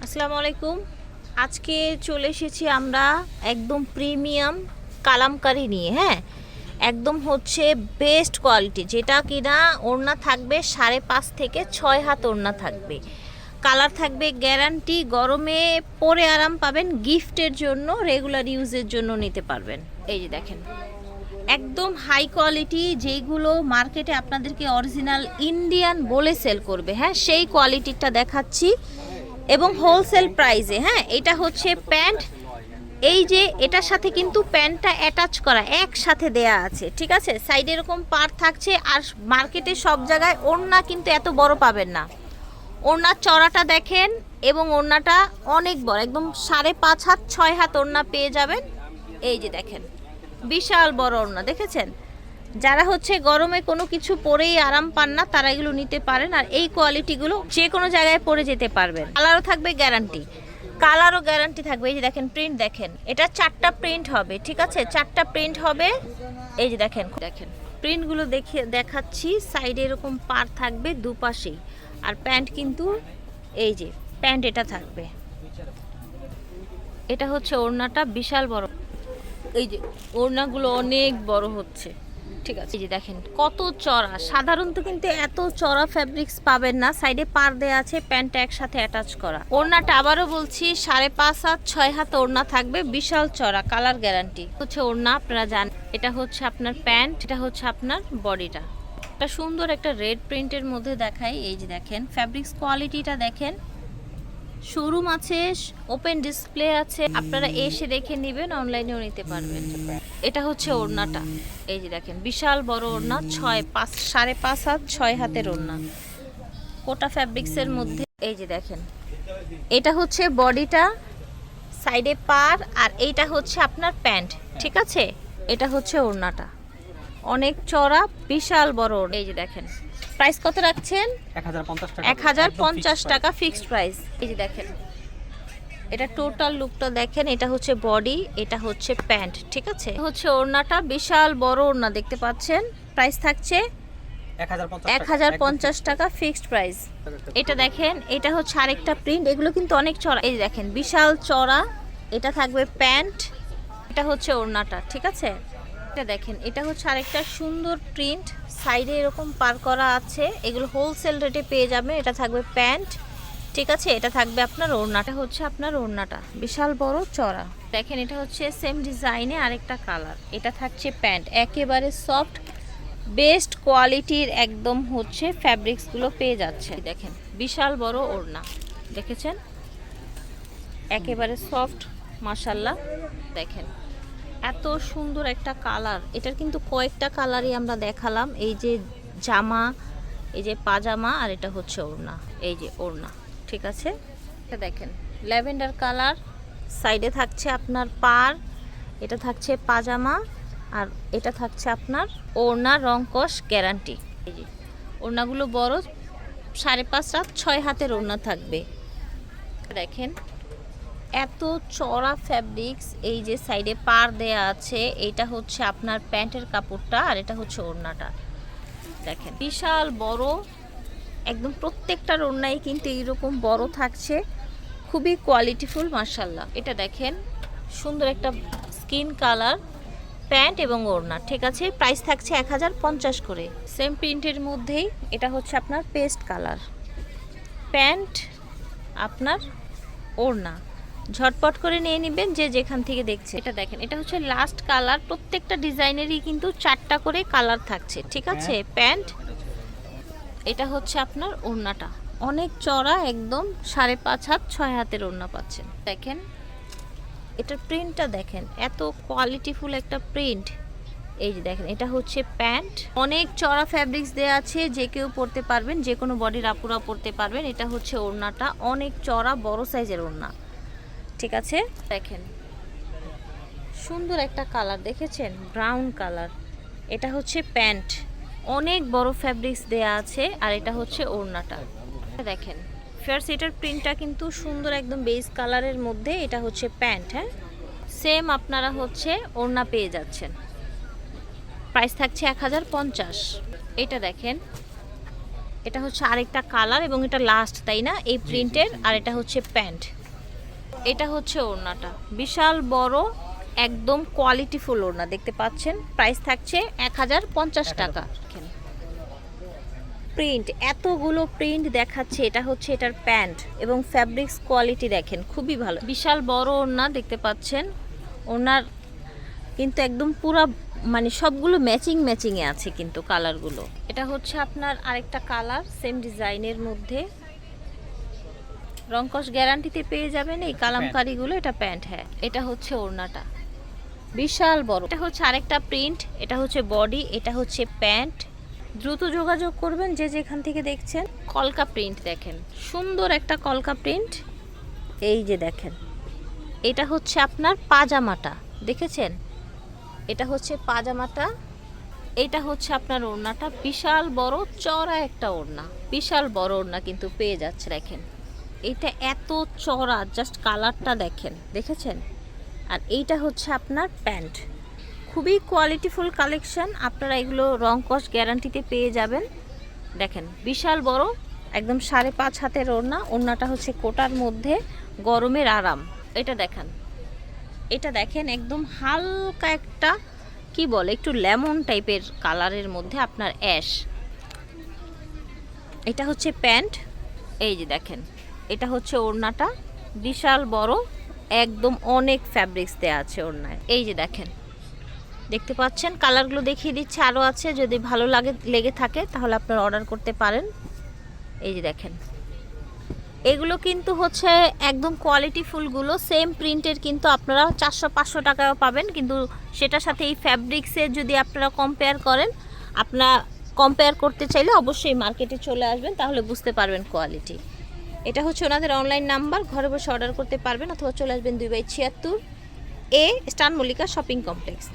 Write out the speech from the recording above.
আসসালামু আলাইকুম। আজকে চলে এসেছি আমরা একদম প্রিমিয়াম কালামকারী নিয়ে। হ্যাঁ, একদম হচ্ছে বেস্ট কোয়ালিটি, যেটা কিনা ওড়না থাকবে 5.5 থেকে 6 হাত ওড়না থাকবে। কালার থাকবে গ্যারান্টি, গরমে পরে আরাম পাবেন, গিফটের জন্য, রেগুলার ইউজের জন্য নিতে পারবেন। এই যে দেখেন, একদম হাই কোয়ালিটি, যেইগুলো মার্কেটে আপনাদেরকে অরিজিনাল ইন্ডিয়ান বলে সেল করবে। হ্যাঁ, সেই কোয়ালিটিটা দেখাচ্ছি এবং হোলসেল প্রাইসে। হ্যাঁ, এটা হচ্ছে প্যান্ট, এই যে এটার সাথে কিন্তু প্যান্টটা অ্যাটাচ করা একসাথে দেয়া আছে, ঠিক আছে। সাইডে এরকম পার থাকছে, আর মার্কেটে সব জায়গায় ওড়না কিন্তু এত বড় পাবেন না। ওড়নার চড়াটা দেখেন, এবং ওড়নাটা অনেক বড়, একদম 5.5 হাত 6 হাত ওড়না পেয়ে যাবেন। এই যে দেখেন, বিশাল বড় ওড়না, দেখেছেন। যারা হচ্ছে গরমে কোনো কিছু পরেই আরাম পান না, তারা এগুলো নিতে পারেন। আর এই কোয়ালিটিগুলো যে কোনো জায়গায় পরে যেতে পারবেন। কালারও থাকবে গ্যারান্টি, কালারও গ্যারান্টি থাকবে। এই যে দেখেন, প্রিন্ট দেখেন, এটা 4টা প্রিন্ট হবে, ঠিক আছে, 4টা প্রিন্ট হবে। এই যে দেখেন দেখেন প্রিন্টগুলো দেখাচ্ছি। সাইডে এরকম পার থাকবে দুপাশেই। আর প্যান্ট কিন্তু এই যে প্যান্ট এটা থাকবে। এটা হচ্ছে ওড়নাটা, বিশাল বড়। এই যে ওড়নাগুলো অনেক বড় হচ্ছে, ঠিক আছে। এই যে দেখেন কত চড়া, সাধারণত কিন্তু এত চড়া ফ্যাব্রিক্স পাবেন না। সাইডে পার দেয়া আছে, প্যান্টটা একসাথে অ্যাটাচ করা। ওড়নাটা আবারও বলছি 5.5 হাত 6 হাত ওড়না থাকবে, বিশাল চড়া, কালার গ্যারান্টি। হচ্ছে ওড়না, আপনারা জানেন। এটা হচ্ছে আপনার প্যান্ট, এটা হচ্ছে আপনার বডিটা। একটা সুন্দর একটা রেড প্রিন্টের মধ্যে দেখাই। এই যে দেখেন ফ্যাব্রিক্স কোয়ালিটিটা দেখেন। শোরুম আছে, ওপেন ডিসপ্লে আছে, আপনারা এসে দেখে নেবেন, অনলাইনেও নিতে পারবেন। এটা হচ্ছে ওড়নাটা, এই যে দেখেন বিশাল বড় ওড়না, 5.5 হাত 6 হাতের ওড়না, কোটা ফ্যাব্রিক্সের মধ্যে। এই যে দেখেন, এটা হচ্ছে বডিটা, সাইডে পার, আর এইটা হচ্ছে আপনার প্যান্ট, ঠিক আছে। এটা হচ্ছে ওড়নাটা, অনেক চড়া, বিশাল বড়। এই যে দেখেন, প্রাইস কত রাখছেন? 1050 টাকা ফিক্সড প্রাইস। এই যে দেখেন, এটা টোটাল লুকটা দেখেন। এটা হচ্ছে বডি, এটা হচ্ছে প্যান্ট, ঠিক আছে। হচ্ছে ওড়নাটা, বিশাল বড় ওড়না দেখতে পাচ্ছেন। প্রাইস থাকছে 1050 টাকা ফিক্সড প্রাইস। এটা দেখেন, এটা হচ্ছে আরেকটা প্রিন্ট, এগুলো কিন্তু অনেক চড়া। এই দেখেন বিশাল চড়া, এটা থাকবে প্যান্ট, এটা হচ্ছে ওড়নাটা, ঠিক আছে। এটা দেখেন, এটা হচ্ছে আরেকটা সুন্দর প্রিন্ট, সাইডে এরকম পার করা আছে। এগুলো হোলসেল রেটে পেয়ে যাবেন। এটা থাকবে প্যান্ট, ঠিক আছে। এটা থাকবে আপনার ওড়নাটা, হচ্ছে আপনার ওড়নাটা বিশাল বড় চড়া। দেখেন, এটা হচ্ছে সেম ডিজাইনে আরেকটা কালার। এটা থাকছে প্যান্ট, একেবারে সফট, বেস্ট কোয়ালিটির একদম হচ্ছে ফ্যাব্রিক্সগুলো পেয়ে যাচ্ছে। দেখেন বিশাল বড় ওড়না, দেখেছেন, একেবারে সফট, মাশাল্লাহ। দেখেন এত সুন্দর একটা কালার। এটার কিন্তু কয়েকটা কালারই আমরা দেখালাম। এই যে জামা, এই যে পাজামা, আর এটা হচ্ছে ওড়না, এই যে ওড়না, ঠিক আছে। এটা দেখেন ল্যাভেন্ডার কালার, সাইডে থাকছে আপনার পার, এটা থাকছে পাজামা, আর এটা থাকছে আপনার ওড়না, রংকশ গ্যারান্টি। এই যে ওড়নাগুলো বড়, 5.5 হাত 6 হাতের ওড়না থাকবে। দেখেন এত চড়া ফ্যাব্রিক্স। এই যে সাইডে পার দেয়া আছে, এটা হচ্ছে আপনার প্যান্টের কাপড়টা, আর এটা হচ্ছে ওড়নাটা। দেখেন বিশাল বড়, একদম প্রত্যেকটার ওড়নাই কিন্তু এইরকম বড় থাকছে, খুবই কোয়ালিটিফুল, মাশাল্লাহ। এটা দেখেন সুন্দর একটা স্কিন কালার প্যান্ট এবং ওড়না, ঠিক আছে। প্রাইস থাকছে 1050 করে। সেম প্রিন্টের মধ্যেই এটা হচ্ছে আপনার পেস্ট কালার, প্যান্ট আপনার ওড়না। ঝটপট করে নিয়ে নেবেন যে যেখান থেকে দেখছে। এটা দেখেন, এটা হচ্ছে লাস্ট কালার। প্রত্যেকটা ডিজাইনেরই কিন্তু 4টা করে কালার থাকছে, ঠিক আছে। প্যান্ট, এটা হচ্ছে আপনার ওড়নাটা, অনেক চড়া, একদম 5.5 হাত 6 হাতের ওড়না পাচ্ছেন। দেখেন এটার প্রিন্টটা দেখেন, এত কোয়ালিটিফুল একটা প্রিন্ট। এই যে দেখেন, এটা হচ্ছে প্যান্ট, অনেক চড়া ফ্যাব্রিক্স দেওয়া আছে, যে কেউ পরতে পারবেন, যে কোনো বডির আপুরা পরতে পারবেন। এটা হচ্ছে ওড়নাটা, অনেক চড়া, বড় সাইজের ওড়না, ঠিক আছে। দেখেন সুন্দর একটা কালার, দেখেছেন, ব্রাউন কালার। এটা হচ্ছে প্যান্ট, অনেক বড় ফ্যাব্রিক্স দেয়া আছে, আর এটা হচ্ছে ওড়নাটা। দেখেন ফার্স্ট, এটার প্রিন্টটা কিন্তু সুন্দর, একদম বেজ কালারের মধ্যে। এটা হচ্ছে প্যান্ট, হ্যাঁ, সেম আপনারা হচ্ছে ওড়না পেয়ে যাচ্ছেন। প্রাইস থাকছে 1050। এটা দেখেন এটা হচ্ছে আরেকটা কালার এবং এটা লাস্ট, তাই না এই প্রিন্টের? আর এটা হচ্ছে প্যান্ট। এটা হচ্ছে ওড়নাটা, বিশাল বড় একদম কোয়ালিটিফুল ওড়না দেখতে পাচ্ছেন। প্রাইস থাকছে 1050 টাকা। প্রিন্ট, এতগুলো প্রিন্ট দেখাচ্ছে। এটা হচ্ছে এটার প্যান্ট এবং ফ্যাব্রিক্স কোয়ালিটি দেখেন খুবই ভালো। বিশাল বড় ওড়না দেখতে পাচ্ছেন। ওড়নার কিন্তু একদম পুরা মানে সবগুলো ম্যাচিং ম্যাচিংয়ে আছে কিন্তু কালারগুলো। এটা হচ্ছে আপনার আরেকটা কালার সেম ডিজাইনের মধ্যে, রংকশ গ্যারান্টিতে পেয়ে যাবেন এই কালামকারীগুলো। এটা প্যান্ট, হ্যাঁ। এটা হচ্ছে ওড়নাটা বিশাল বড়। এটা হচ্ছে আরেকটা প্রিন্ট, এটা হচ্ছে বডি, এটা হচ্ছে প্যান্ট। দ্রুত যোগাযোগ করবেন যে যেখান থেকে দেখছেন। কলকা প্রিন্ট দেখেন, সুন্দর একটা কলকা প্রিন্ট। এই যে দেখেন, এটা হচ্ছে আপনার পাজামাটা, দেখেছেন? এটা হচ্ছে পাজামাটা। এটা হচ্ছে আপনার ওড়নাটা, বিশাল বড় চওড়া একটা ওড়না, বিশাল বড় ওড়না কিন্তু পেয়ে যাচ্ছে। দেখেন এটা এত চওড়া, জাস্ট কালারটা দেখেন, দেখেছেন? আর এইটা হচ্ছে আপনার প্যান্ট। খুবই কোয়ালিটিফুল কালেকশন, আপনারা এগুলো রংকশ গ্যারান্টিতে পেয়ে যাবেন। দেখেন বিশাল বড় একদম 5.5 হাতের ওড়না। ওড়নাটা হচ্ছে কোটার মধ্যে, গরমের আরাম। এটা দেখেন, এটা দেখেন একদম হালকা একটা কি বলে একটু লেমন টাইপের কালারের মধ্যে আপনার অ্যাশ। এটা হচ্ছে প্যান্ট। এই যে দেখেন, এটা হচ্ছে ওড়নাটা বিশাল বড়, একদম অনেক ফ্যাব্রিক্স দেওয়া আছে ওড়নায়। এই যে দেখেন, দেখতে পাচ্ছেন কালারগুলো দেখিয়ে দিচ্ছে, আরও আছে। যদি ভালো লেগে থাকে তাহলে আপনারা অর্ডার করতে পারেন। এই যে দেখেন, এগুলো কিন্তু হচ্ছে একদম কোয়ালিটি ফুলগুলো, সেম প্রিন্টের কিন্তু আপনারা 400-500 টাকাও পাবেন। কিন্তু সেটার সাথে এই ফ্যাব্রিক্সের যদি আপনারা কম্পেয়ার করেন, আপনারা কম্পেয়ার করতে চাইলে অবশ্যই মার্কেটে চলে আসবেন, তাহলে বুঝতে পারবেন কোয়ালিটি। এটা হচ্ছে ওনাদের অনলাইন নাম্বার, ঘরে বসে অর্ডার করতে পারবেন, অথবা চলে আসবেন 2/76 A star Mallika shopping complex.